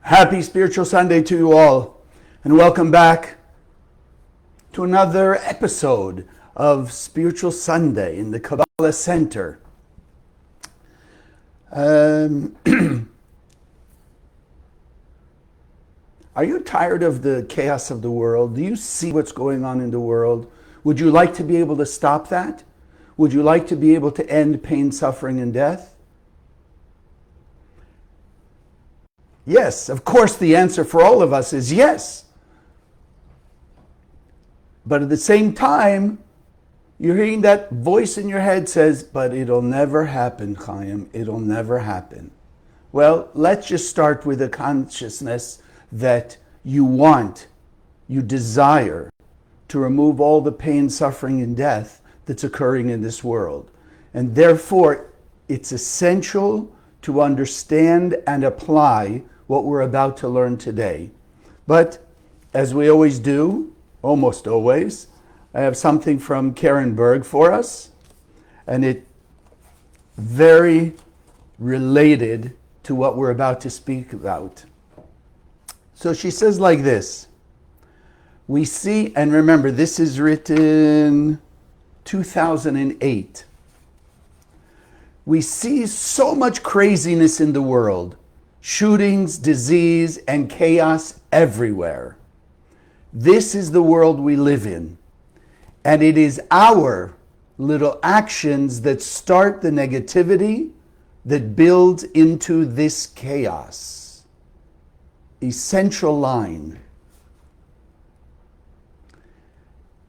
Happy Spiritual Sunday to you all, and welcome back to another episode of Spiritual Sunday in the Kabbalah Center. Are you tired of the chaos of the world? Do you see what's going on in the world? Would you like to be able to stop that? Would you like to be able to end pain, suffering, and death? Yes, of course the answer for all of us is yes. But at the same time, you're hearing that voice in your head says, but it'll never happen, Chaim, it'll never happen. Well, let's just start with a consciousness that you want, you desire to remove all the pain, suffering, and death that's occurring in this world. And therefore, it's essential to understand and apply what we're about to learn today. But as we always do, almost always, I have something from Karen Berg for us, and it very related to what we're about to speak about. So she says like this: we see, and remember this is written 2008, we see so much craziness in the world. Shootings, disease, and chaos everywhere. This is the world we live in. And it is our little actions that start the negativity that builds into this chaos. Essential line.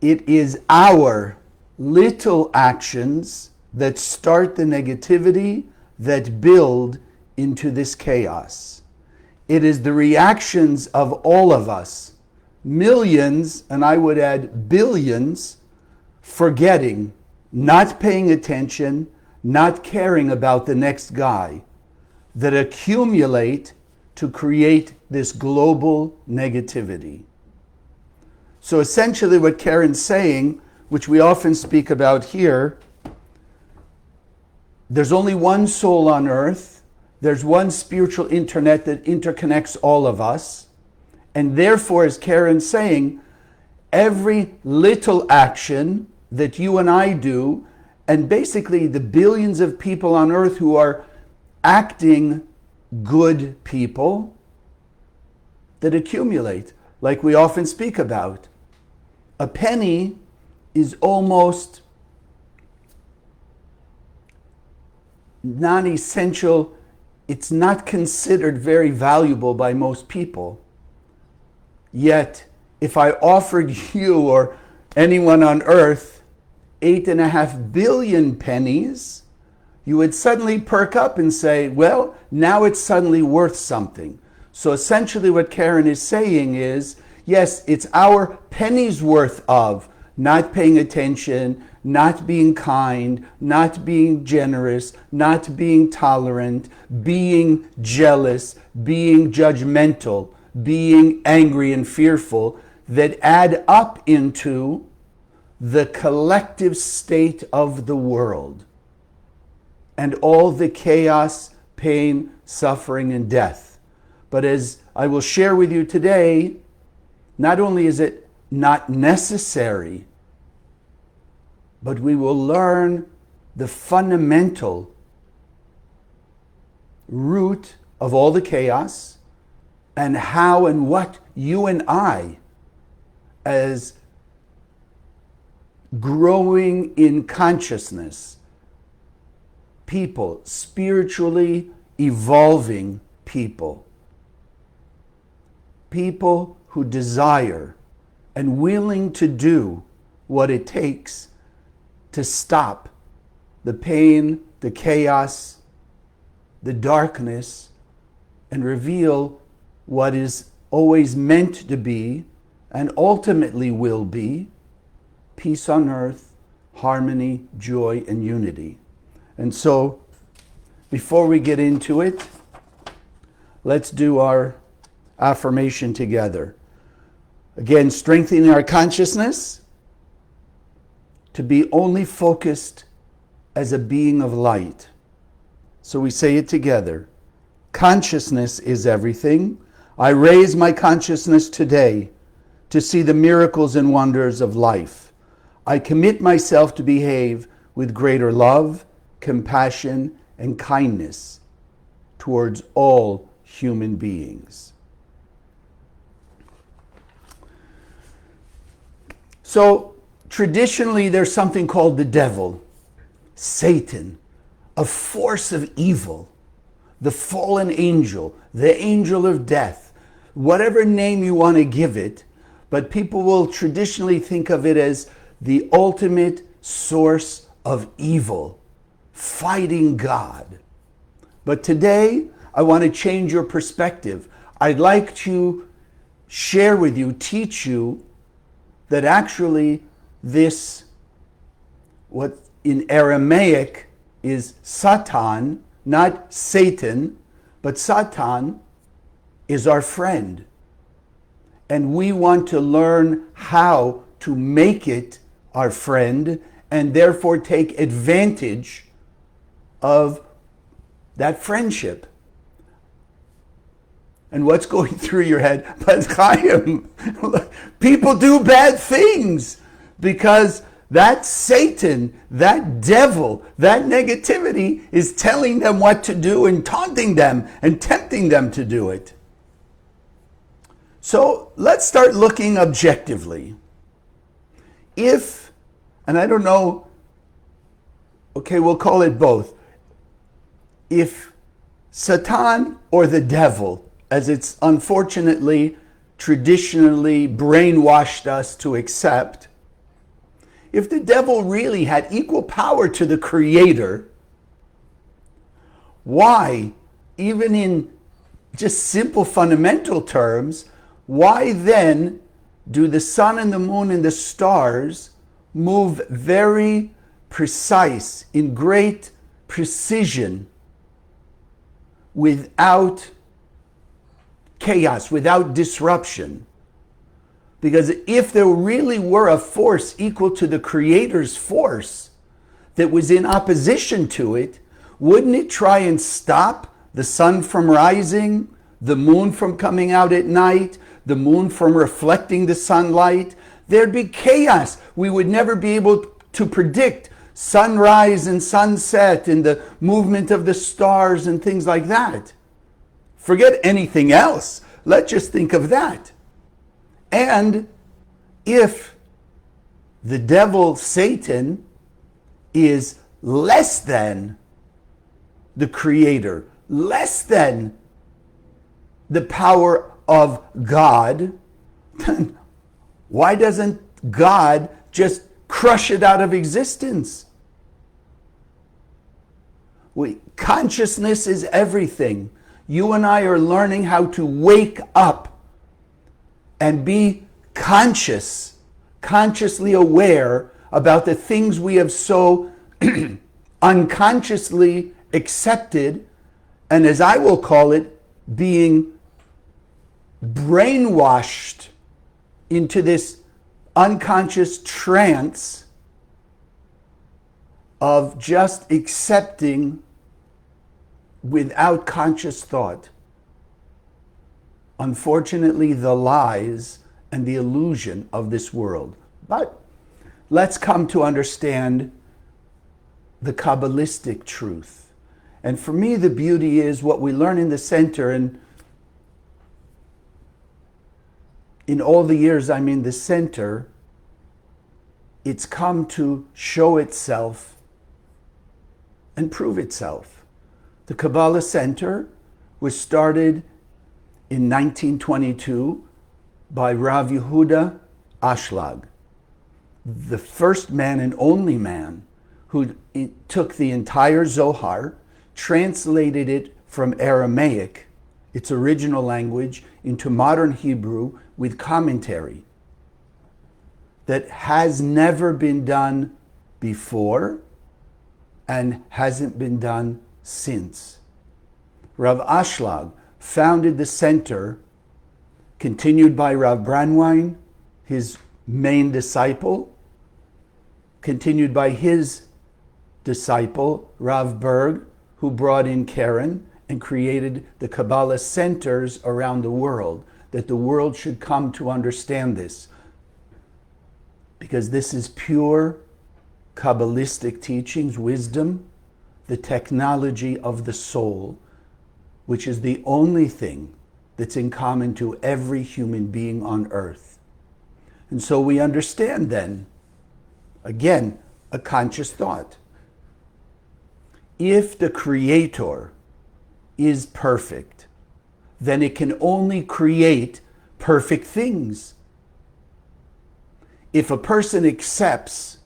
It is our little actions that start the negativity that build into this chaos. It is the reactions of all of us, millions, and I would add billions, forgetting, not paying attention, not caring about the next guy, that accumulate to create this global negativity. So essentially what Karen's saying, which we often speak about here, there's only one soul on earth. There's one spiritual internet that interconnects all of us. And therefore, as Karen's saying, every little action that you and I do, and basically the billions of people on earth who are acting good people, that accumulate, like we often speak about. A penny is almost non-essential. It's not considered very valuable by most people. Yet, if I offered you or anyone on earth 8.5 billion pennies, you would suddenly perk up and say, well, now it's suddenly worth something. So essentially what Karen is saying is, yes, it's our pennies worth of not paying attention, not being kind, not being generous, not being tolerant, being jealous, being judgmental, being angry and fearful, that add up into the collective state of the world and all the chaos, pain, suffering, and death. But as I will share with you today, not only is it not necessary, but we will learn the fundamental root of all the chaos and how and what you and I, as growing in consciousness people, spiritually evolving people, people who desire and willing to do what it takes to stop the pain, the chaos, the darkness, and reveal what is always meant to be and ultimately will be peace on earth, harmony, joy, and unity. And so, before we get into it, let's do our affirmation together. Again, strengthening our consciousness to be only focused as a being of light. So we say it together. Consciousness is everything. I raise my consciousness today to see the miracles and wonders of life. I commit myself to behave with greater love, compassion, and kindness towards all human beings. So, traditionally, there's something called the devil, Satan, a force of evil, the fallen angel, the angel of death, whatever name you want to give it, but people will traditionally think of it as the ultimate source of evil, fighting God. But today, I want to change your perspective. I'd like to share with you, teach you, that actually this, what in Aramaic is Satan, not Satan, but Satan is our friend. And we want to learn how to make it our friend and therefore take advantage of that friendship. And what's going through your head? But Chaim, people do bad things because that Satan, that devil, that negativity is telling them what to do and taunting them and tempting them to do it. So let's start looking objectively. If, and I don't know, okay, we'll call it both. If Satan or the devil, as it's unfortunately traditionally brainwashed us to accept, if the devil really had equal power to the Creator, why, even in just simple fundamental terms, why then do the sun and the moon and the stars move very precise, in great precision, without chaos, without disruption? Because if there really were a force equal to the Creator's force that was in opposition to it, wouldn't it try and stop the sun from rising, the moon from coming out at night, the moon from reflecting the sunlight? There'd be chaos. We would never be able to predict sunrise and sunset and the movement of the stars and things like that. Forget anything else. Let's just think of that. And if the devil, Satan, is less than the Creator, less than the power of God, then why doesn't God just crush it out of existence? Consciousness is everything. You and I are learning how to wake up and be conscious, consciously aware about the things we have so unconsciously accepted, and as I will call it, being brainwashed into this unconscious trance of just accepting without conscious thought, unfortunately, the lies and the illusion of this world. But let's come to understand the Kabbalistic truth. And for me, the beauty is what we learn in the center, and in all the years I'm in the center, it's come to show itself and prove itself. The Kabbalah Center was started in 1922 by Rav Yehuda Ashlag, the first man and only man who took the entire Zohar, translated it from Aramaic, its original language, into modern Hebrew with commentary that has never been done before and hasn't been done since. Rav Ashlag founded the center, continued by Rav Branwein, his main disciple, continued by his disciple, Rav Berg, who brought in Karen, and created the Kabbalah centers around the world, that the world should come to understand this. Because this is pure Kabbalistic teachings, wisdom, the technology of the soul, which is the only thing that's in common to every human being on earth. And so we understand then, again, a conscious thought. If the Creator is perfect, then it can only create perfect things. If a person accepts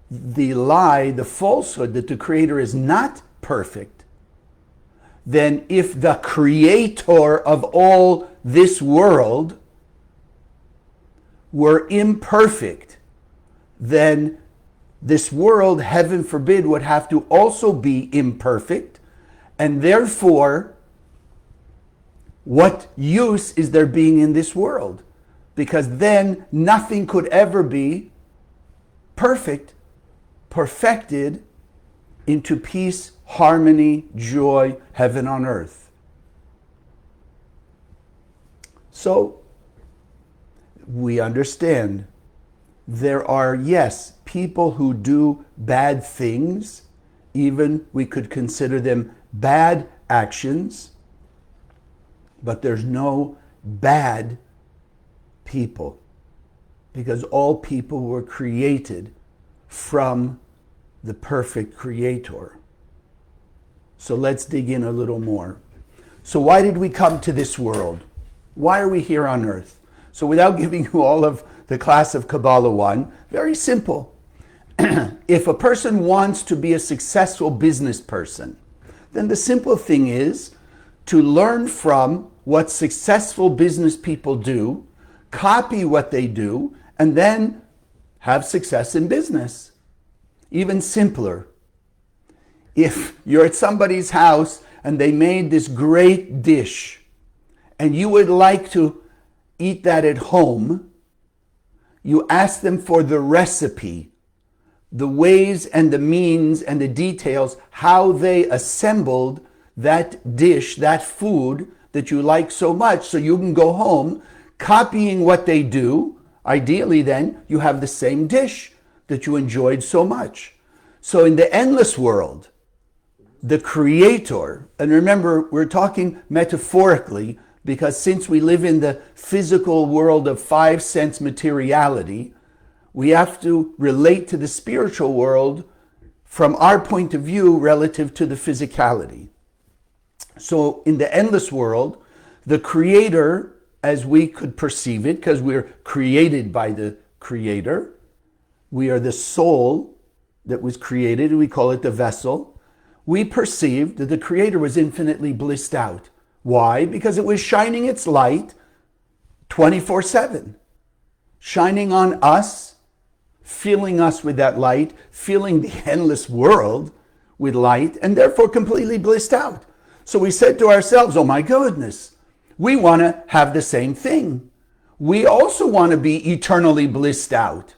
the lie, the falsehood that the Creator is not perfect, then if the Creator of all this world were imperfect, then this world, heaven forbid, would have to also be imperfect, and therefore, what use is there being in this world? Because then nothing could ever be perfect, perfected into peace, harmony, joy, heaven on earth. So, we understand there are, yes, people who do bad things, even we could consider them bad actions, but there's no bad people, because all people were created from the perfect Creator. So let's dig in a little more. So why did we come to this world? Why are we here on earth? So without giving you all of the class of Kabbalah 1, very simple. If a person wants to be a successful business person, then the simple thing is to learn from what successful business people do, copy what they do, and then have success in business. Even simpler. If you're at somebody's house and they made this great dish, and you would like to eat that at home, you ask them for the recipe, the ways and the means and the details, how they assembled that dish, that food that you like so much, so you can go home copying what they do. Ideally then, you have the same dish that you enjoyed so much. So in the endless world, the Creator, and remember, we're talking metaphorically, because since we live in the physical world of 5 sense materiality, we have to relate to the spiritual world from our point of view relative to the physicality. So in the endless world, the Creator, as we could perceive it, because we're created by the Creator, we are the soul that was created, we call it the vessel. We perceived that the Creator was infinitely blissed out. Why? Because it was shining its light 24/7, shining on us, filling us with that light, filling the endless world with light, and therefore completely blissed out. So we said to ourselves, oh my goodness, we want to have the same thing. We also want to be eternally blissed out.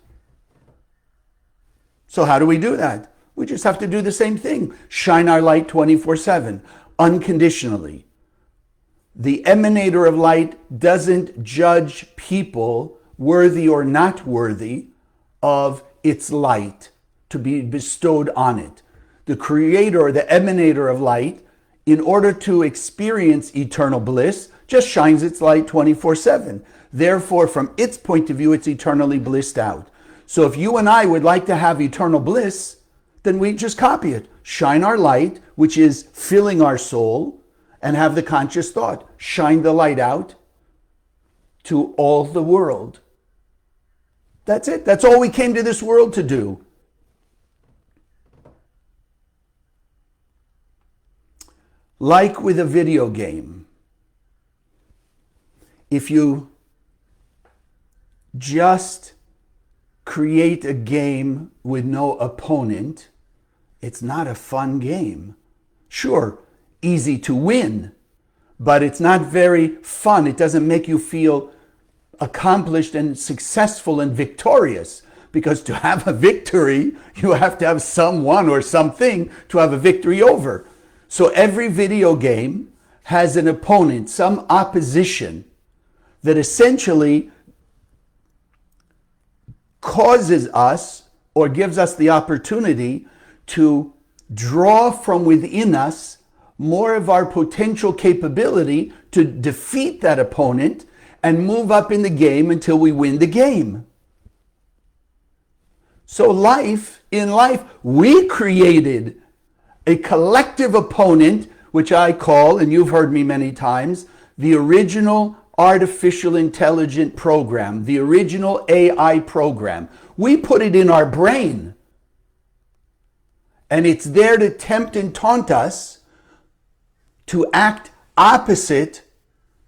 So how do we do that? We just have to do the same thing. Shine our light 24/7, unconditionally. The emanator of light doesn't judge people worthy or not worthy of its light to be bestowed on it. The Creator, the emanator of light, in order to experience eternal bliss, just shines its light 24/7. Therefore, from its point of view, it's eternally blissed out. So if you and I would like to have eternal bliss, then we just copy it. Shine our light, which is filling our soul, and have the conscious thought. Shine the light out to all the world. That's it. That's all we came to this world to do. Like with a video game, if you just create a game with no opponent, it's not a fun game. Sure, easy to win, but it's not very fun. It doesn't make you feel accomplished and successful and victorious, because to have a victory, you have to have someone or something to have a victory over. So every video game has an opponent, some opposition that essentially causes us or gives us the opportunity to draw from within us more of our potential capability to defeat that opponent and move up in the game until we win the game. So in life, we created a collective opponent, which I call, and you've heard me many times, the original artificial intelligent program, the original AI program. We put it in our brain. And it's there to tempt and taunt us to act opposite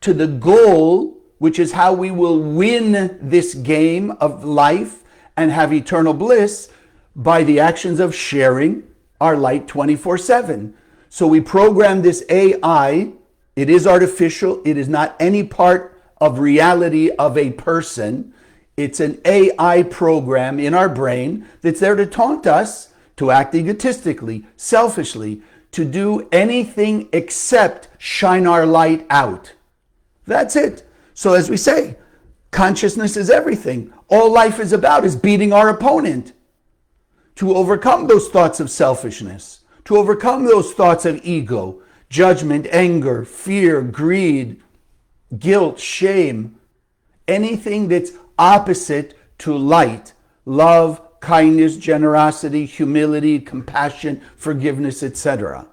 to the goal, which is how we will win this game of life and have eternal bliss by the actions of sharing our light 24/7. So we program this AI. It is artificial. It is not any part of reality of a person. It's an AI program in our brain that's there to taunt us to act egotistically, selfishly, to do anything except shine our light out. That's it. So as we say, consciousness is everything. All life is about is beating our opponent. To overcome those thoughts of selfishness, to overcome those thoughts of ego, judgment, anger, fear, greed, guilt, shame, anything that's opposite to light, love, kindness, generosity, humility, compassion, forgiveness, etc.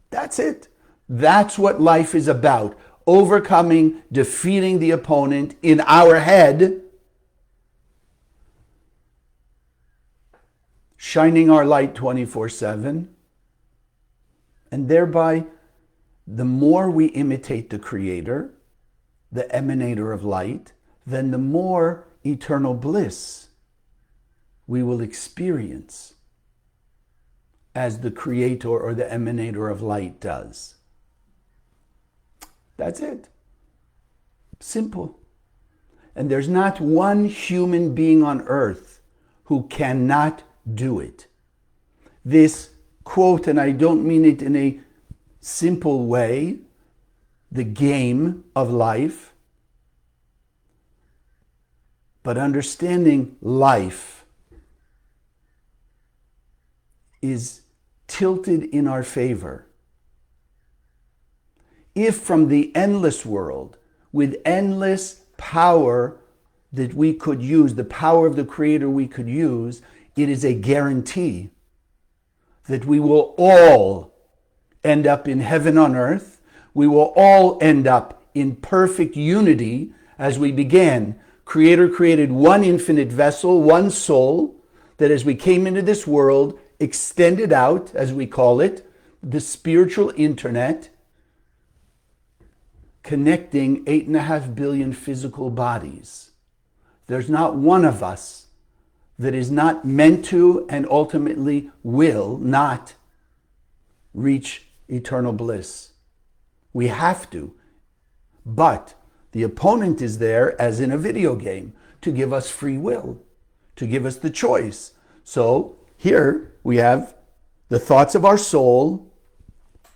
That's it. That's what life is about. Overcoming, defeating the opponent in our head, shining our light 24/7, and thereby, the more we imitate the Creator, the emanator of light, then the more eternal bliss we will experience as the Creator or the emanator of light does. That's it. Simple. And there's not one human being on earth who cannot do it. This quote, and I don't mean it in a simple way, the game of life, but understanding life is tilted in our favor. If from the endless world, with endless power that we could use, the power of the Creator we could use, it is a guarantee that we will all end up in heaven on earth. We will all end up in perfect unity as we began. Creator created one infinite vessel, one soul, that as we came into this world, extended out, as we call it, the spiritual internet, connecting 8.5 billion physical bodies. There's not one of us that is not meant to and ultimately will not reach eternal bliss. We have to. But the opponent is there, as in a video game, to give us free will, to give us the choice. So here we have the thoughts of our soul,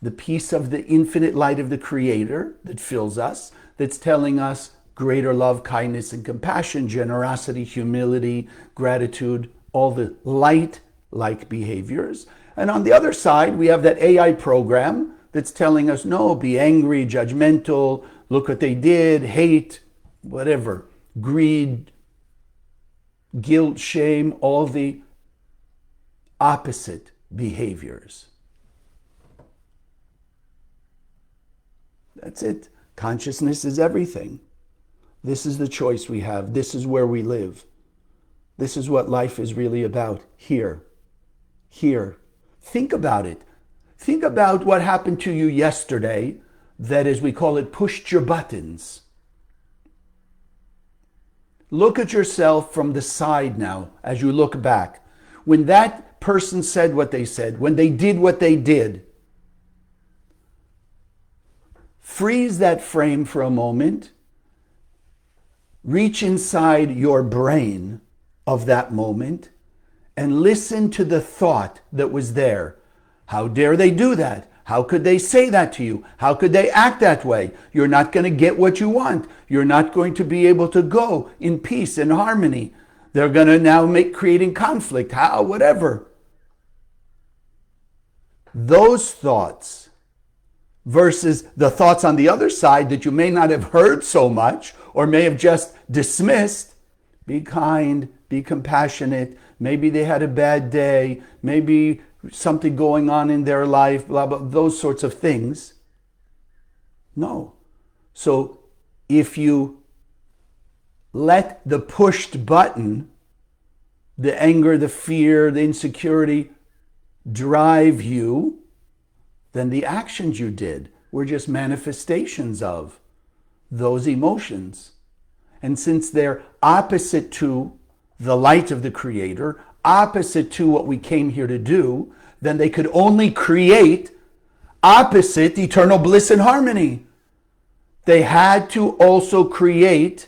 the peace of the infinite light of the Creator that fills us, that's telling us greater love, kindness, and compassion, generosity, humility, gratitude, all the light-like behaviors. And on the other side, we have that AI program that's telling us, no, be angry, judgmental, look what they did, hate, whatever, greed, guilt, shame, all the opposite behaviors. That's it. Consciousness is everything. This is the choice we have. This is where we live. This is what life is really about. Here. Here. Think about it. Think about what happened to you yesterday that, as we call it, pushed your buttons. Look at yourself from the side now as you look back. When that person said what they said, when they did what they did, freeze that frame for a moment. Reach inside your brain of that moment and listen to the thought that was there. How dare they do that? How could they say that to you? How could they act that way? You're not going to get what you want. You're not going to be able to go in peace and harmony. They're going to now creating conflict. How? Whatever. Those thoughts versus the thoughts on the other side that you may not have heard so much or may have just dismissed. Be kind, be compassionate. Maybe they had a bad day. Maybe something going on in their life, blah, blah, those sorts of things. No. So if you let the pushed button, the anger, the fear, the insecurity drive you, then the actions you did were just manifestations of those emotions. And since they're opposite to the light of the Creator, opposite to what we came here to do, then they could only create opposite eternal bliss and harmony. They had to also create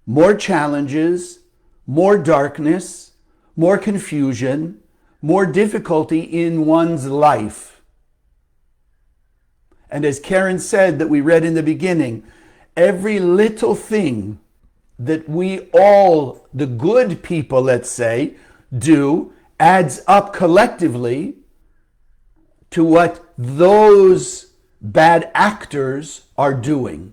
more challenges, more darkness, more confusion, more difficulty in one's life. And as Karen said, that we read in the beginning, every little thing that we all, the good people, let's say, do adds up collectively to what those bad actors are doing.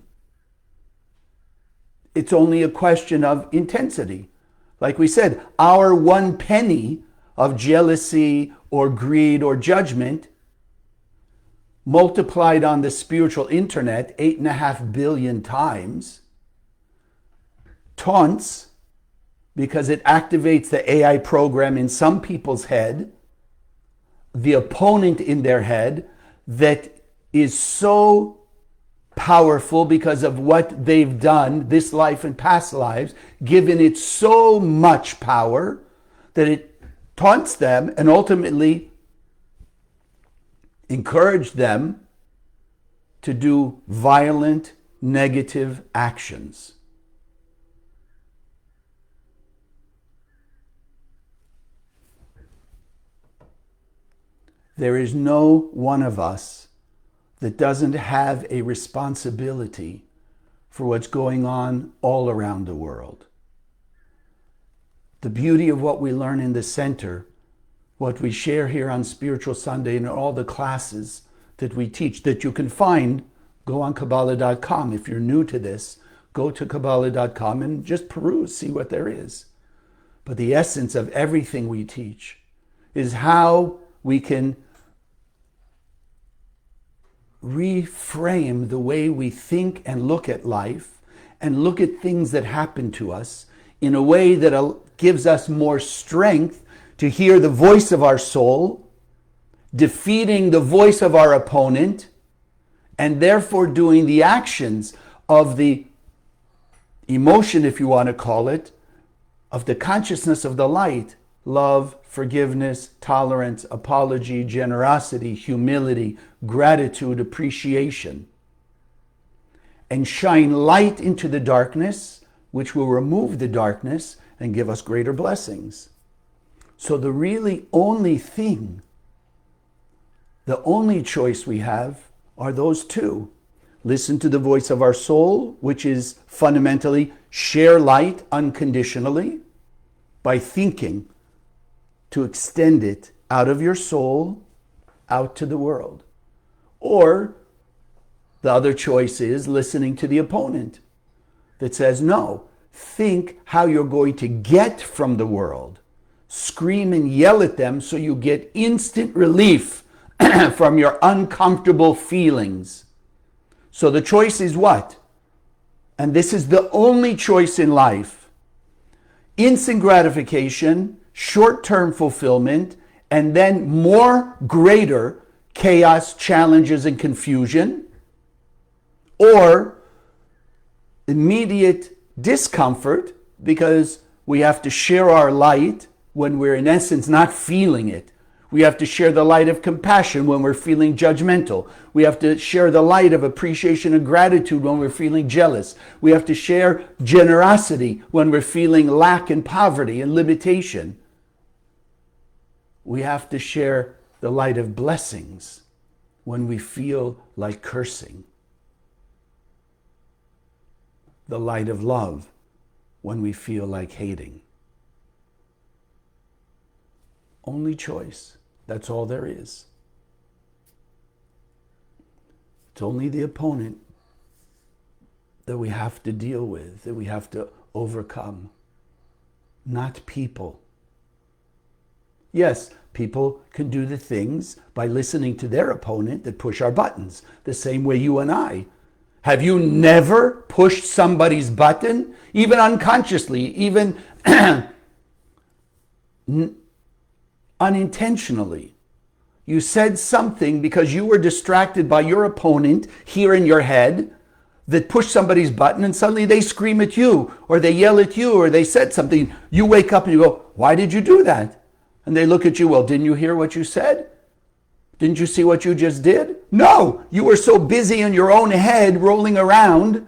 It's only a question of intensity. Like we said, our 1 penny of jealousy or greed or judgment multiplied on the spiritual internet 8.5 billion times taunts, because it activates the AI program in some people's head, the opponent in their head, that is so powerful because of what they've done this life and past lives, given it so much power that it taunts them and ultimately encourage them to do violent, negative actions. There is no one of us that doesn't have a responsibility for what's going on all around the world. The beauty of what we learn in the center, what we share here on Spiritual Sunday and all the classes that we teach, that you can find, go on Kabbalah.com. If you're new to this, go to Kabbalah.com and just peruse, see what there is. But the essence of everything we teach is how we can reframe the way we think and look at life and look at things that happen to us in a way that gives us more strength to hear the voice of our soul, defeating the voice of our opponent, and therefore doing the actions of the emotion, if you want to call it, of the consciousness of the light: love, forgiveness, tolerance, apology, generosity, humility, gratitude, appreciation. And shine light into the darkness, which will remove the darkness and give us greater blessings. So the really only thing, the only choice we have are those two. Listen to the voice of our soul, which is fundamentally share light unconditionally by thinking to extend it out of your soul out to the world. Or the other choice is listening to the opponent that says, no, think how you're going to get from the world. Scream and yell at them so you get instant relief from your uncomfortable feelings. So the choice is what? And this is the only choice in life: instant gratification, short-term fulfillment, and then more greater chaos, challenges, and confusion, or immediate discomfort because we have to share our light when we're in essence not feeling it. We have to share the light of compassion when we're feeling judgmental. We have to share the light of appreciation and gratitude when we're feeling jealous. We have to share generosity when we're feeling lack and poverty and limitation. We have to share The light of blessings when we feel like cursing. The light of love when we feel like hating. Only choice. That's all there is. It's only the opponent that we have to deal with, that we have to overcome, not people. Yes, people can do the things by listening to their opponent that push our buttons, the same way you and I. Have you never pushed somebody's button, even unconsciously, even unintentionally? You said something because you were distracted by your opponent here in your head that pushed somebody's button, and suddenly they scream at you, or they yell at you, or they said something. You wake up and you go, why did you do that? And they look at you, well, didn't you hear what you said? Didn't you see what you just did? No, you were so busy in your own head rolling around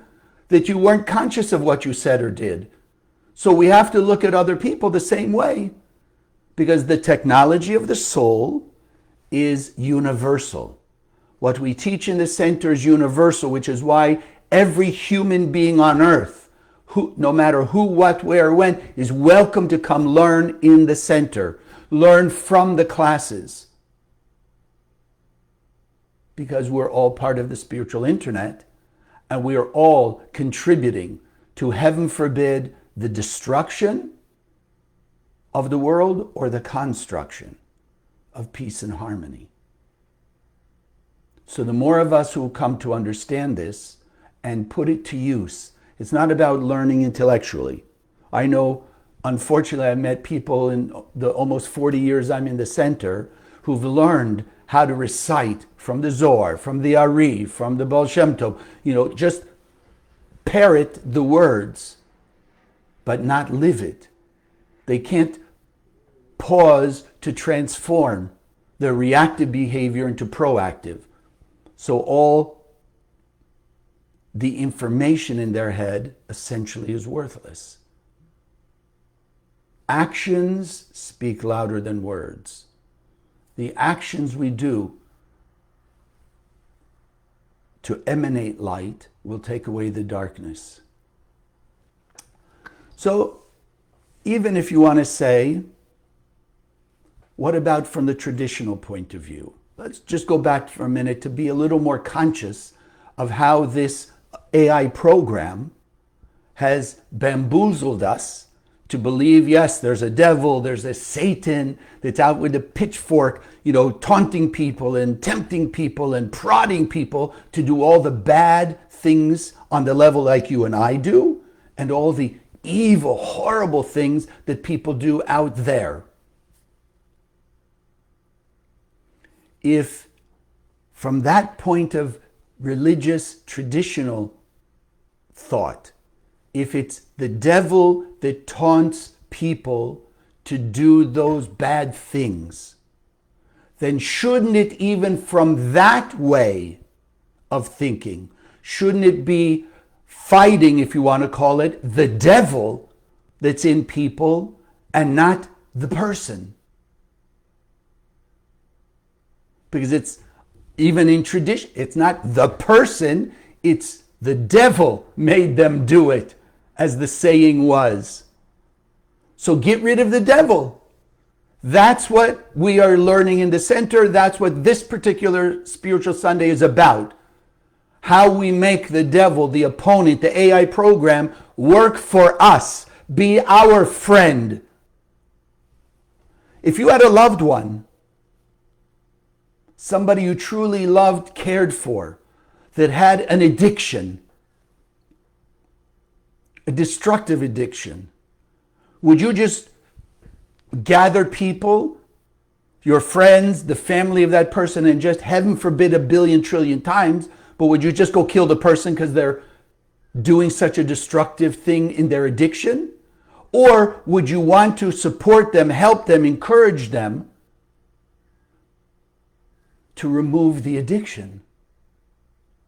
that you weren't conscious of what you said or did. So we have to look at other people the same way, because the technology of the soul is universal. What we teach in the center is universal, which is why every human being on earth, no matter who, what, where, when, is welcome to come learn in the center. Learn from the classes. Because we're all part of the spiritual internet, and we are all contributing to, heaven forbid, the destruction of the world or the construction of peace and harmony. So the more of us who come to understand this and put it to use, it's not about learning intellectually. I know, unfortunately, I've met people in the almost 40 years I'm in the center who've learned how to recite from the Zohar, from the Ari, from the Baal Shem Tov, just parrot the words, but not live it. They can't pause to transform their reactive behavior into proactive. So all the information in their head essentially is worthless. Actions speak louder than words. The actions we do to emanate light will take away the darkness. So even if you want to say, what about from the traditional point of view? Let's just go back for a minute to be a little more conscious of how this AI program has bamboozled us to believe, yes, there's a devil, there's a Satan that's out with a pitchfork, taunting people and tempting people and prodding people to do all the bad things on the level like you and I do, and all the evil, horrible things that people do out there. If from that point of religious, traditional thought, if it's the devil that taunts people to do those bad things, then shouldn't it, even from that way of thinking, shouldn't it be fighting, if you want to call it, the devil that's in people and not the person? Because it's, even in tradition, it's not the person, it's the devil made them do it, as the saying was. So get rid of the devil. That's what we are learning in the center. That's what this particular Spiritual Sunday is about. How we make the devil, the opponent, the AI program, work for us, be our friend. If you had a loved one, somebody you truly loved, cared for, that had an addiction, a destructive addiction, would you just gather people, your friends, the family of that person, and just, heaven forbid, a billion trillion times, but would you just go kill the person because they're doing such a destructive thing in their addiction? Or would you want to support them, help them, encourage them to remove the addiction,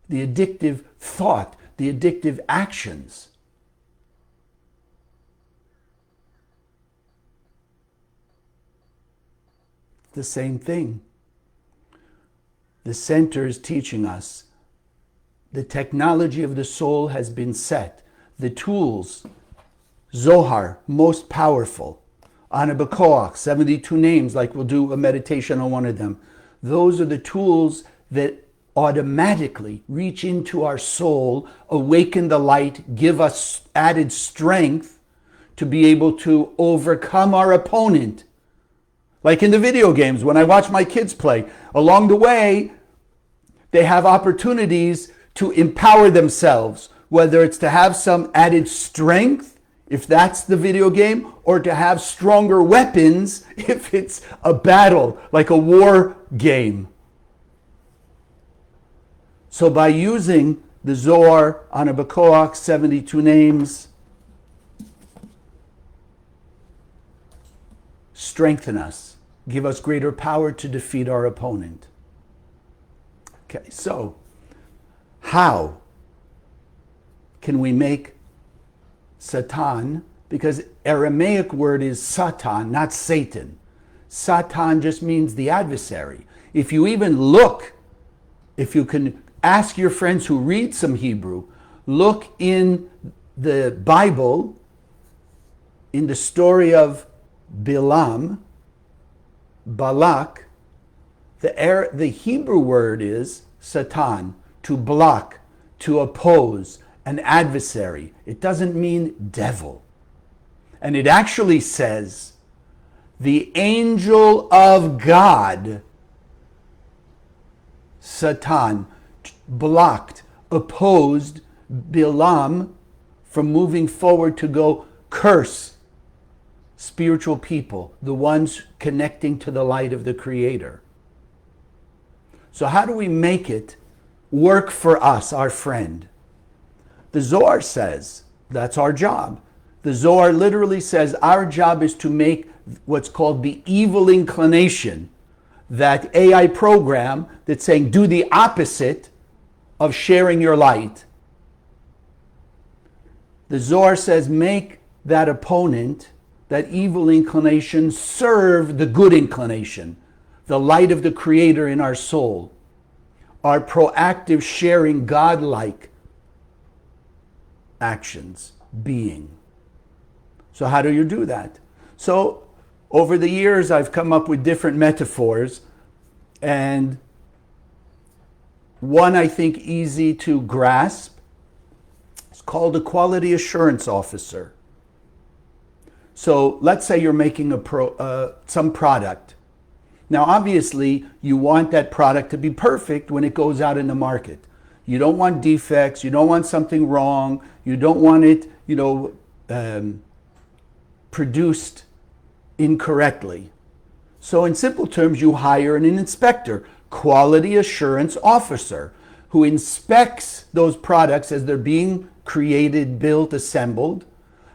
the addictive thought, the addictive actions? The same thing. The center is teaching us the technology of the soul has been set. The tools, Zohar, most powerful. Ana B'Koach, 72 names, like we'll do a meditation on one of them. Those are the tools that automatically reach into our soul, awaken the light, give us added strength to be able to overcome our opponent. Like in the video games, when I watch my kids play, along the way, they have opportunities to empower themselves, whether it's to have some added strength, if that's the video game, or to have stronger weapons, if it's a battle, like a war game. So by using the Zohar, Ana B'Koach, 72 names, strengthen us, give us greater power to defeat our opponent. Okay, so how can we make Satan, because Aramaic word is Satan, not Satan. Satan just means the adversary. If you even look, if you can ask your friends who read some Hebrew, look in the Bible, in the story of Bilam, Balak, the Hebrew word is Satan, to block, to oppose, an adversary. It doesn't mean devil. And it actually says, the angel of God, Satan, blocked, opposed Bilam from moving forward to go curse spiritual people, the ones connecting to the light of the Creator. So how do we make it work for us, our friend? The Zohar says that's our job. The Zohar literally says our job is to make what's called the evil inclination, that AI program that's saying do the opposite of sharing your light. The Zohar says make that opponent, that evil inclination, serve the good inclination, the light of the Creator in our soul, our proactive sharing God-like actions, being. So how do you do that? So over the years, I've come up with different metaphors, and one I think easy to grasp is called a quality assurance officer. So let's say you're making some product. Now, obviously, you want that product to be perfect when it goes out in the market. You don't want defects. You don't want something wrong. You don't want it, produced incorrectly. So in simple terms, you hire an inspector, quality assurance officer, who inspects those products as they're being created, built, assembled,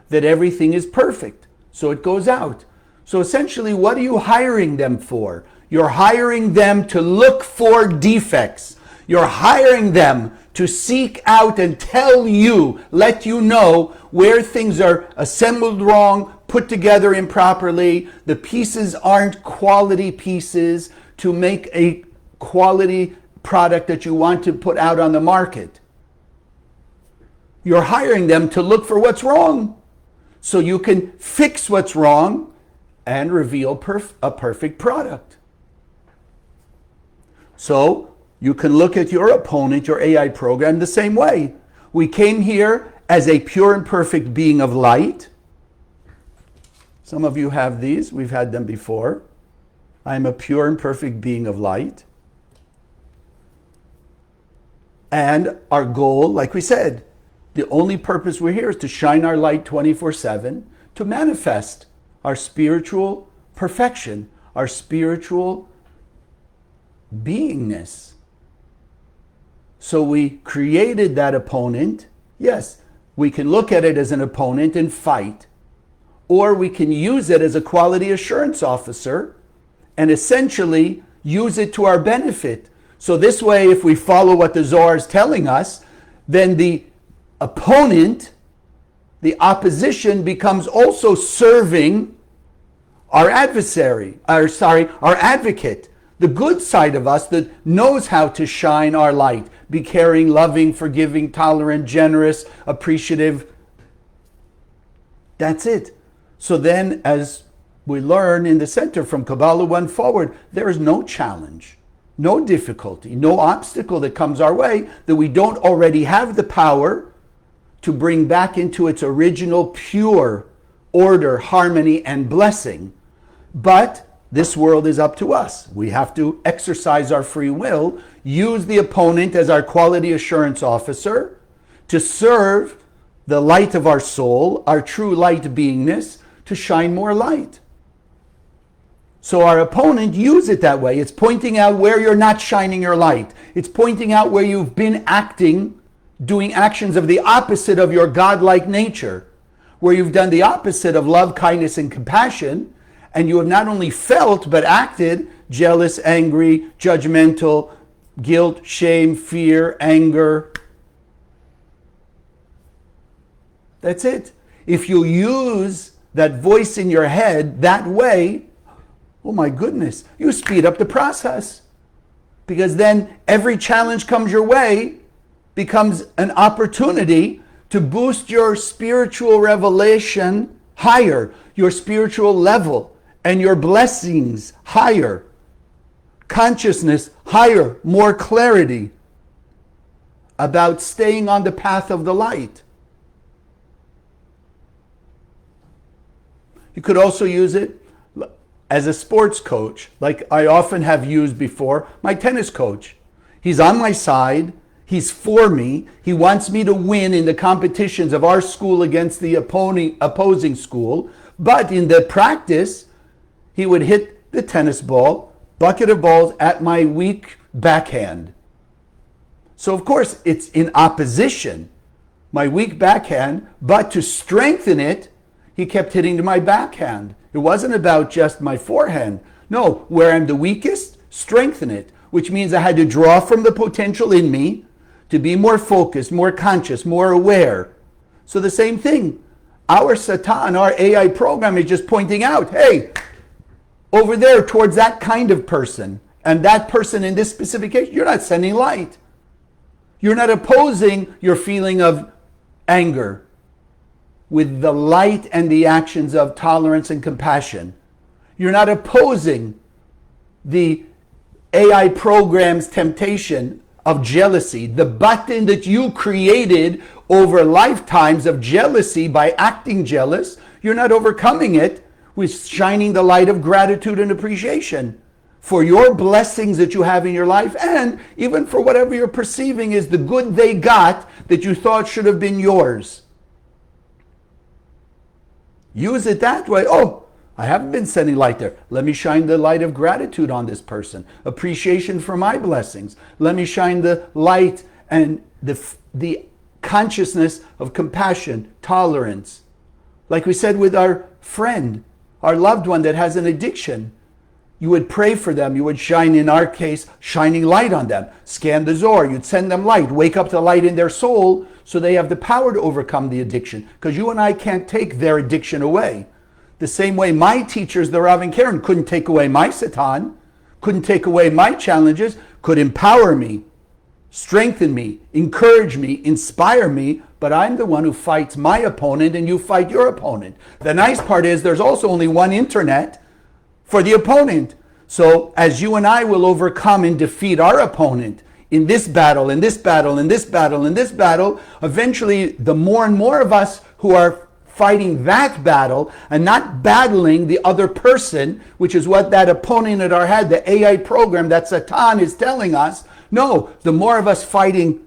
that everything is perfect. So it goes out. So essentially, what are you hiring them for? You're hiring them to look for defects. You're hiring them to seek out and tell you, let you know where things are assembled wrong, put together improperly, the pieces aren't quality pieces to make a quality product that you want to put out on the market. You're hiring them to look for what's wrong so you can fix what's wrong and reveal a perfect product. So you can look at your opponent, your AI program, the same way. We came here as a pure and perfect being of light. Some of you have these. We've had them before. I am a pure and perfect being of light. And our goal, like we said, the only purpose we're here is to shine our light 24/7, to manifest our spiritual perfection, our spiritual beingness. So we created that opponent. Yes, we can look at it as an opponent and fight, or we can use it as a quality assurance officer and essentially use it to our benefit. So this way, if we follow what the Zohar is telling us, then the opponent, the opposition, becomes also serving our adversary, our advocate. The good side of us that knows how to shine our light. Be caring, loving, forgiving, tolerant, generous, appreciative. That's it. So then, as we learn in the center from Kabbalah 1 forward, there is no challenge, no difficulty, no obstacle that comes our way that we don't already have the power to bring back into its original pure order, harmony, and blessing. But this world is up to us. We have to exercise our free will, use the opponent as our quality assurance officer to serve the light of our soul, our true light beingness, to shine more light. So our opponent, use it that way. It's pointing out where you're not shining your light. It's pointing out where you've been acting, doing actions of the opposite of your godlike nature, where you've done the opposite of love, kindness, and compassion, and you have not only felt but acted jealous, angry, judgmental, guilt, shame, fear, anger. That's it. If you use that voice in your head that way, oh my goodness, you speed up the process. Because then every challenge comes your way becomes an opportunity to boost your spiritual revelation higher, your spiritual level, and your blessings higher, consciousness higher, more clarity about staying on the path of the light. You could also use it as a sports coach, like I often have used before, my tennis coach. He's on my side. He's for me. He wants me to win in the competitions of our school against the opposing school. But in the practice, he would hit the tennis ball, bucket of balls at my weak backhand. So of course, it's in opposition, my weak backhand, but to strengthen it, he kept hitting to my backhand. It wasn't about just my forehand. No, where I'm the weakest, strengthen it, which means I had to draw from the potential in me to be more focused, more conscious, more aware. So the same thing. Our Satan, our AI program is just pointing out, hey, over there towards that kind of person, and that person in this specific case, you're not sending light. You're not opposing your feeling of anger with the light and the actions of tolerance and compassion. You're not opposing the AI program's temptation of jealousy, the button that you created over lifetimes of jealousy by acting jealous. You're not overcoming it with shining the light of gratitude and appreciation for your blessings that you have in your life, and even for whatever you're perceiving is the good they got that you thought should have been yours. Use it that way. Oh, I haven't been sending light there. Let me shine the light of gratitude on this person. Appreciation for my blessings. Let me shine the light and the consciousness of compassion, tolerance. Like we said with our friend, our loved one that has an addiction. You would pray for them. You would shine, in our case, shining light on them. Scan the Zohar. You'd send them light. Wake up the light in their soul so they have the power to overcome the addiction. Because you and I can't take their addiction away. The same way my teachers, the Rav and Karen, couldn't take away my Satan, couldn't take away my challenges, could empower me, strengthen me, encourage me, inspire me, but I'm the one who fights my opponent and you fight your opponent. The nice part is there's also only one internet for the opponent. So as you and I will overcome and defeat our opponent in this battle, in this battle, in this battle, in this battle, eventually the more and more of us who are fighting that battle and not battling the other person, which is what that opponent at our head, the AI program, that Satan is telling us. No, the more of us fighting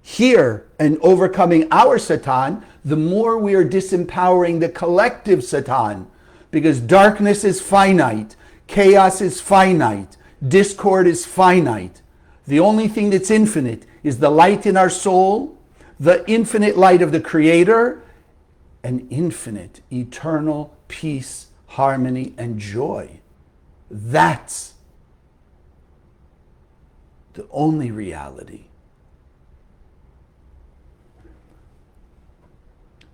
here and overcoming our Satan, the more we are disempowering the collective Satan. Because darkness is finite, chaos is finite, discord is finite. The only thing that's infinite is the light in our soul, the infinite light of the Creator, and infinite, eternal peace, harmony, and joy. That's the only reality.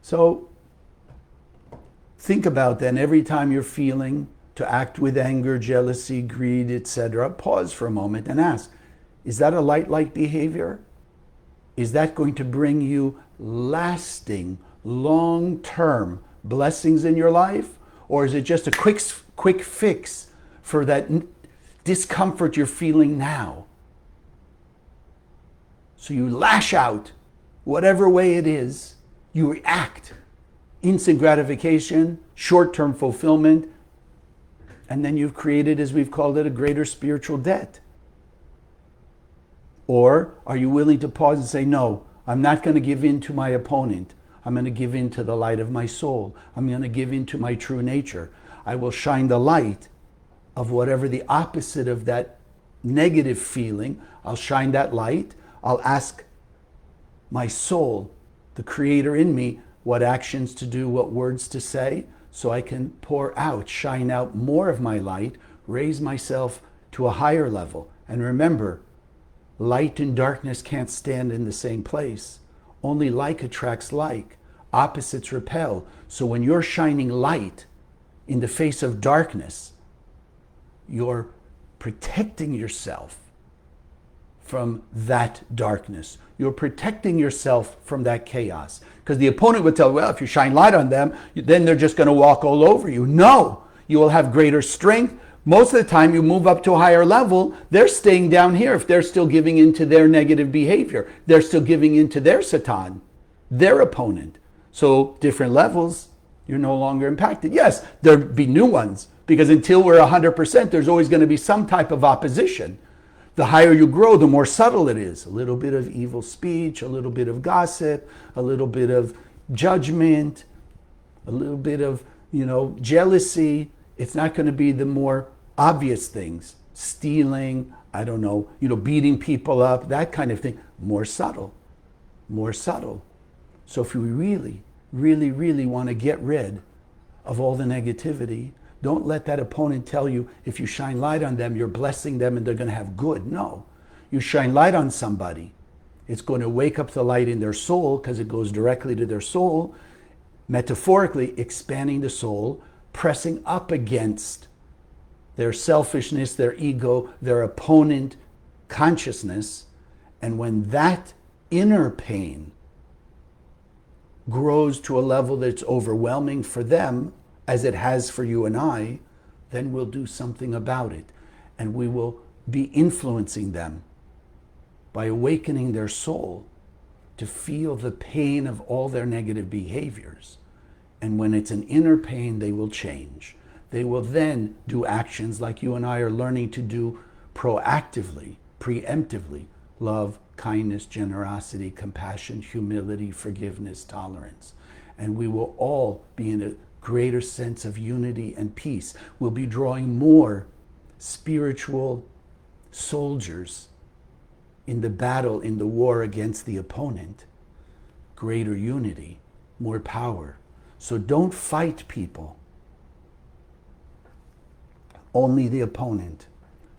So think about then every time you're feeling to act with anger, jealousy, greed, etc., pause for a moment and ask, is that a light-like behavior? Is that going to bring you lasting, long-term blessings in your life? Or is it just a quick fix for that discomfort you're feeling now? So you lash out, whatever way it is, you react. Instant gratification, short-term fulfillment, and then you've created, as we've called it, a greater spiritual debt. Or are you willing to pause and say, no, I'm not going to give in to my opponent. I'm going to give in to the light of my soul. I'm going to give in to my true nature. I will shine the light of whatever the opposite of that negative feeling. I'll shine that light. I'll ask my soul, the creator in me, what actions to do, what words to say, so I can pour out, shine out more of my light, raise myself to a higher level. And remember, light and darkness can't stand in the same place. Only like attracts like. Opposites repel. So when you're shining light in the face of darkness, you're protecting yourself from that darkness. You're protecting yourself from that chaos. Because the opponent would tell, well, if you shine light on them, then they're just going to walk all over you. No, you will have greater strength. Most of the time you move up to a higher level, they're staying down here if they're still giving into their negative behavior. They're still giving into their Satan, their opponent. So different levels, you're no longer impacted. Yes, there'll be new ones, because until we're 100%, there's always going to be some type of opposition. The higher you grow, the more subtle it is. A little bit of evil speech, a little bit of gossip, a little bit of judgment, a little bit of, jealousy. It's not going to be the more obvious things. Stealing, beating people up, that kind of thing. More subtle, more subtle. So if we really, really, really want to get rid of all the negativity, don't let that opponent tell you if you shine light on them, you're blessing them and they're going to have good. No. You shine light on somebody, it's going to wake up the light in their soul, because it goes directly to their soul, metaphorically expanding the soul, pressing up against their selfishness, their ego, their opponent consciousness. And when that inner pain grows to a level that's overwhelming for them, as it has for you and I, then we'll do something about it. And we will be influencing them by awakening their soul to feel the pain of all their negative behaviors. And when it's an inner pain, they will change. They will then do actions like you and I are learning to do proactively, preemptively. Love, kindness, generosity, compassion, humility, forgiveness, tolerance. And we will all be in a greater sense of unity and peace. We'll be drawing more spiritual soldiers in the battle, in the war against the opponent. Greater unity, more power. So don't fight people. Only the opponent.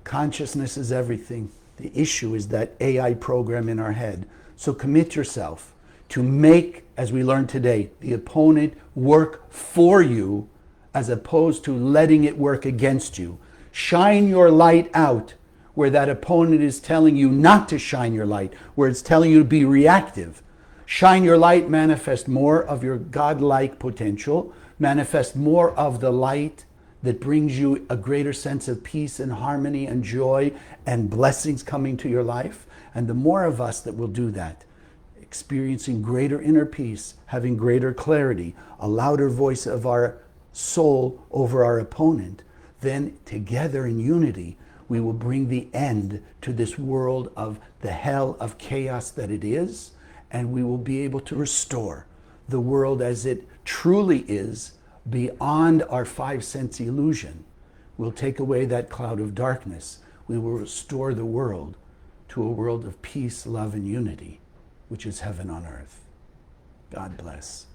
Consciousness is everything. The issue is that AI program in our head. So commit yourself to make, as we learned today, the opponent work for you as opposed to letting it work against you. Shine your light out where that opponent is telling you not to shine your light, where it's telling you to be reactive. Shine your light, manifest more of your godlike potential, manifest more of the light that brings you a greater sense of peace and harmony and joy and blessings coming to your life. And the more of us that will do that, experiencing greater inner peace, having greater clarity, a louder voice of our soul over our opponent, then together in unity, we will bring the end to this world of the hell of chaos that it is, and we will be able to restore the world as it truly is, beyond our five sense illusion. We'll take away that cloud of darkness. We will restore the world to a world of peace, love, and unity, which is heaven on earth. God bless.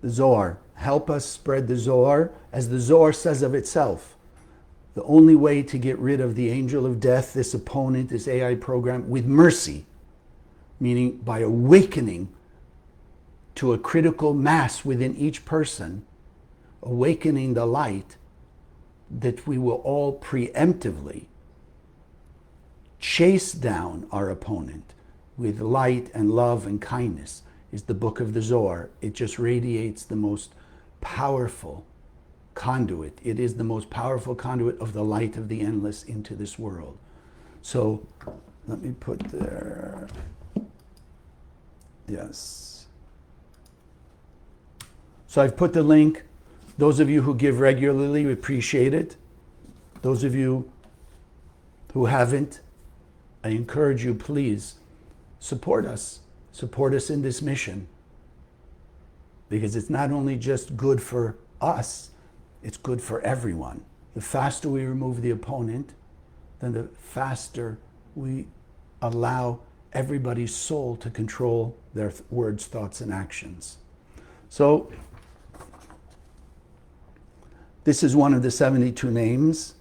The Zohar. Help us spread the Zohar, as the Zohar says of itself. The only way to get rid of the angel of death, this opponent, this AI program, with mercy, meaning by awakening to a critical mass within each person, awakening the light, that we will all preemptively chase down our opponent with light and love and kindness, is the book of the Zohar. It just radiates the most powerful conduit. It is the most powerful conduit of the light of the endless into this world. So let me put there, yes. So I've put the link. Those of you who give regularly, we appreciate it. Those of you who haven't, I encourage you, please support us. Support us in this mission. Because it's not only just good for us, it's good for everyone. The faster we remove the opponent, then the faster we allow everybody's soul to control their words, thoughts, and actions. So, this is one of the 72 names,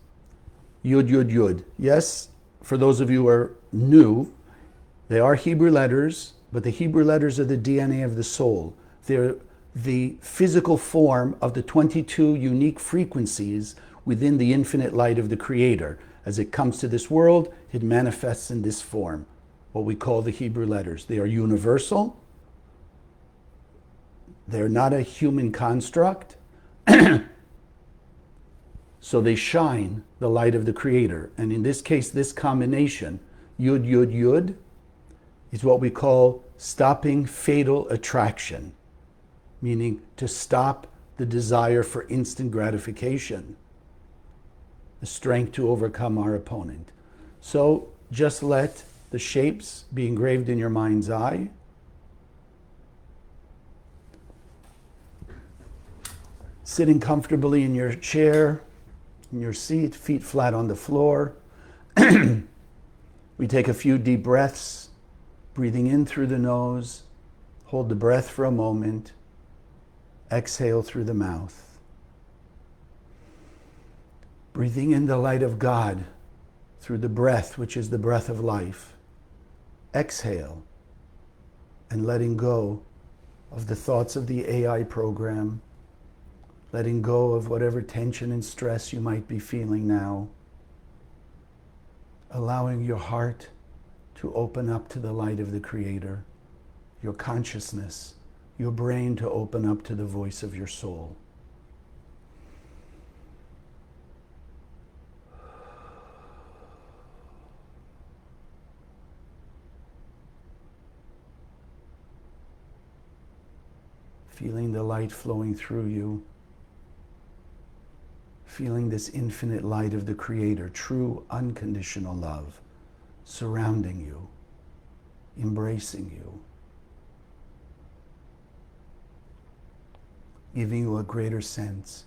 Yud, Yud, Yud. Yes, for those of you who are new, they are Hebrew letters, but the Hebrew letters are the DNA of the soul. They're the physical form of the 22 unique frequencies within the infinite light of the Creator. As it comes to this world, it manifests in this form, what we call the Hebrew letters. They are universal. They're not a human construct. So they shine the light of the Creator. And in this case, this combination, Yud, Yud, Yud, is what we call stopping fatal attraction, meaning to stop the desire for instant gratification, the strength to overcome our opponent. So just let the shapes be engraved in your mind's eye. Sitting comfortably in your chair, in your seat, feet flat on the floor. We take a few deep breaths, breathing in through the nose. Hold the breath for a moment. Exhale through the mouth. Breathing in the light of God through the breath, which is the breath of life. Exhale, and letting go of the thoughts of the AI program, letting go of whatever tension and stress you might be feeling now, allowing your heart to open up to the light of the Creator, your consciousness, your brain to open up to the voice of your soul. Feeling the light flowing through you, feeling this infinite light of the Creator, true unconditional love, surrounding you, embracing you, giving you a greater sense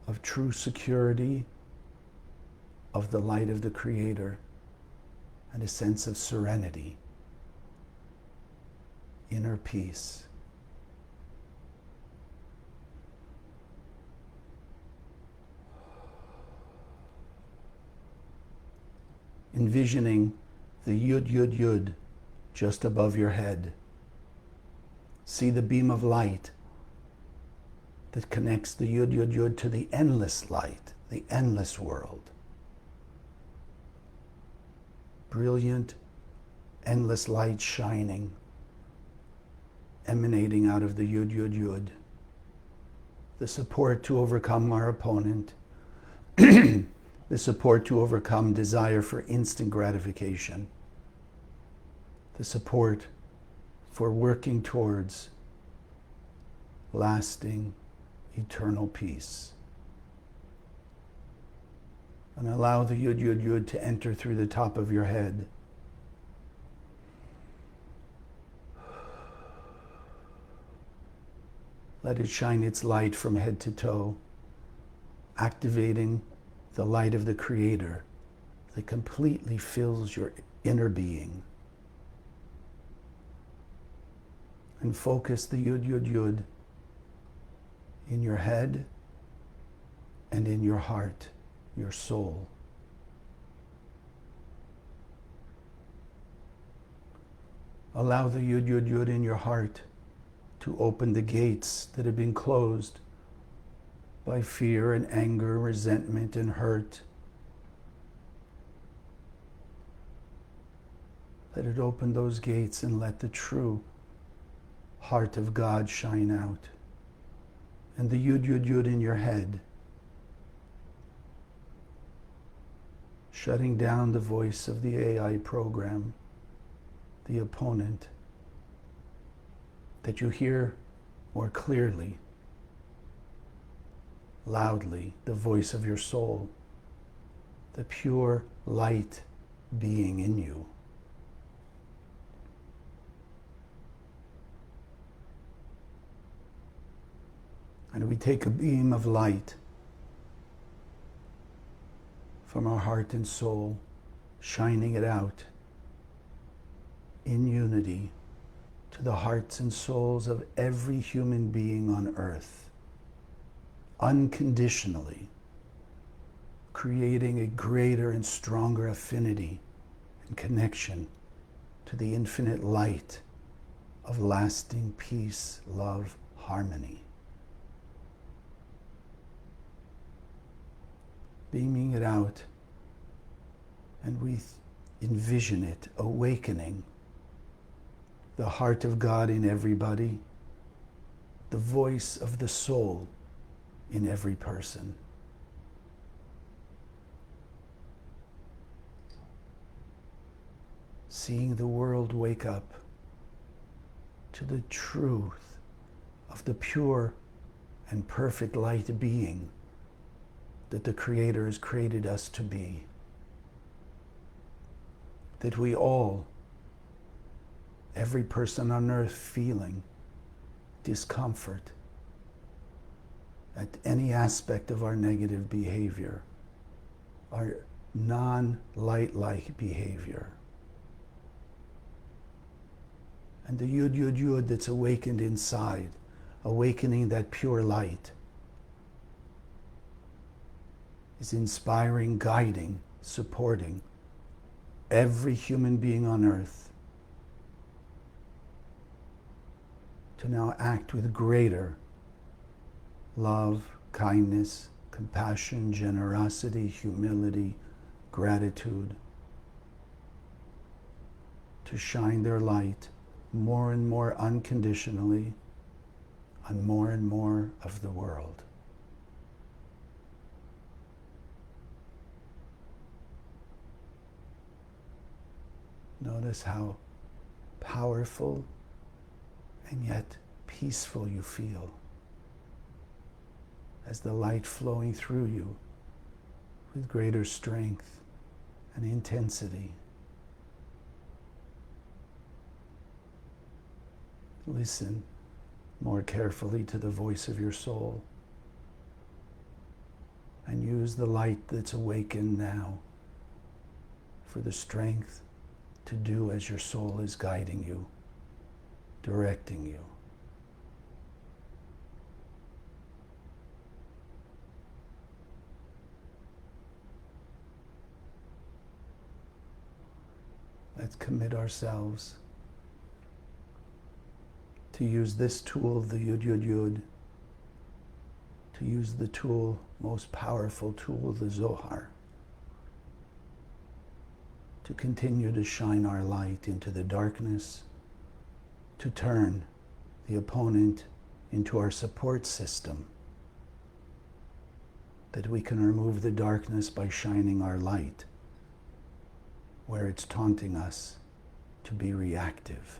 of true security of the light of the Creator and a sense of serenity, inner peace. Envisioning the Yud, Yud, Yud just above your head. See the beam of light that connects the Yud, Yud, Yud to the endless light, the endless world. Brilliant, endless light shining, emanating out of the Yud, Yud, Yud. The support to overcome our opponent. The support to overcome desire for instant gratification. The support for working towards lasting, eternal peace. And allow the Yud, Yud, Yud to enter through the top of your head. Let it shine its light from head to toe, activating the light of the Creator that completely fills your inner being. And focus the Yud, Yud, Yud in your head and in your heart. your soul. Allow the Yud Yud Yud in your heart to open the gates that have been closed by fear and anger, resentment and hurt. Let it open those gates and let the true heart of God shine out. And the Yud Yud Yud in your head, shutting down the voice of the AI program, the opponent, that you hear more clearly, loudly, the voice of your soul, the pure light being in you. And we take a beam of light from our heart and soul, shining it out in unity to the hearts and souls of every human being on earth, unconditionally, creating a greater and stronger affinity and connection to the infinite light of lasting peace, love, harmony. Beaming it out, and we envision it awakening the heart of God in everybody, the voice of the soul in every person. Seeing the world wake up to the truth of the pure and perfect light being that the Creator has created us to be. That we all, every person on earth feeling discomfort at any aspect of our negative behavior, our non-light-like behavior. And the Yud Yud Yud that's awakened inside, awakening that pure light, is inspiring, guiding, supporting every human being on earth to now act with greater love, kindness, compassion, generosity, humility, gratitude, to shine their light more and more unconditionally on more and more of the world. Notice how powerful and yet peaceful you feel as the light flowing through you with greater strength and intensity. Listen more carefully to the voice of your soul and use the light that's awakened now for the strength to do as your soul is guiding you, directing you. Let's commit ourselves to use this tool, the Yud Yud Yud, to use the tool, most powerful tool, the Zohar, to continue to shine our light into the darkness, to turn the opponent into our support system, that we can remove the darkness by shining our light where it's taunting us to be reactive.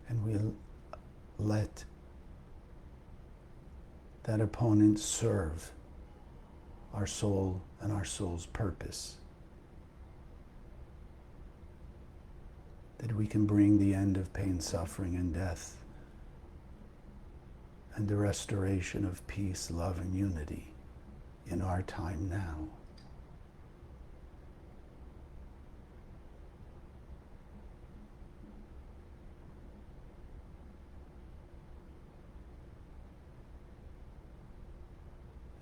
And we'll let that opponent serve our soul and our soul's purpose. That we can bring the end of pain, suffering, and death, and the restoration of peace, love, and unity in our time now.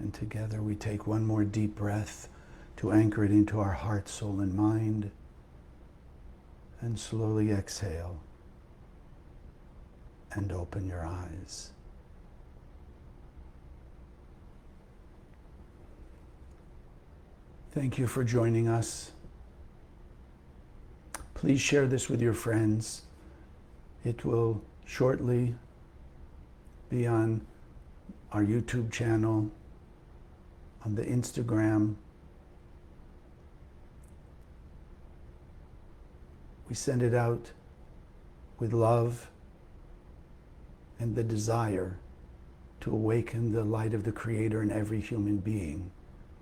And together we take one more deep breath to anchor it into our heart, soul, and mind. And slowly exhale and open your eyes. Thank you for joining us. Please share this with your friends. It will shortly be on our YouTube channel, on the Instagram. We send it out with love and the desire to awaken the light of the Creator in every human being.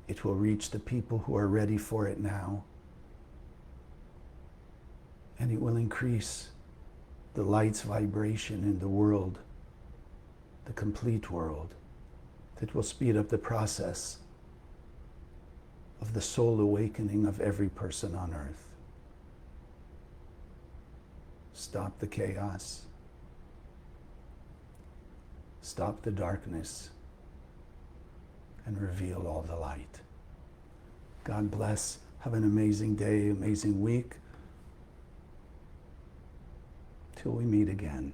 It will reach the people who are ready for it now. And it will increase the light's vibration in the world, the complete world. That will speed up the process of the soul awakening of every person on earth. Stop the chaos. Stop the darkness. And reveal all the light. God bless. Have an amazing day, amazing week. Till we meet again.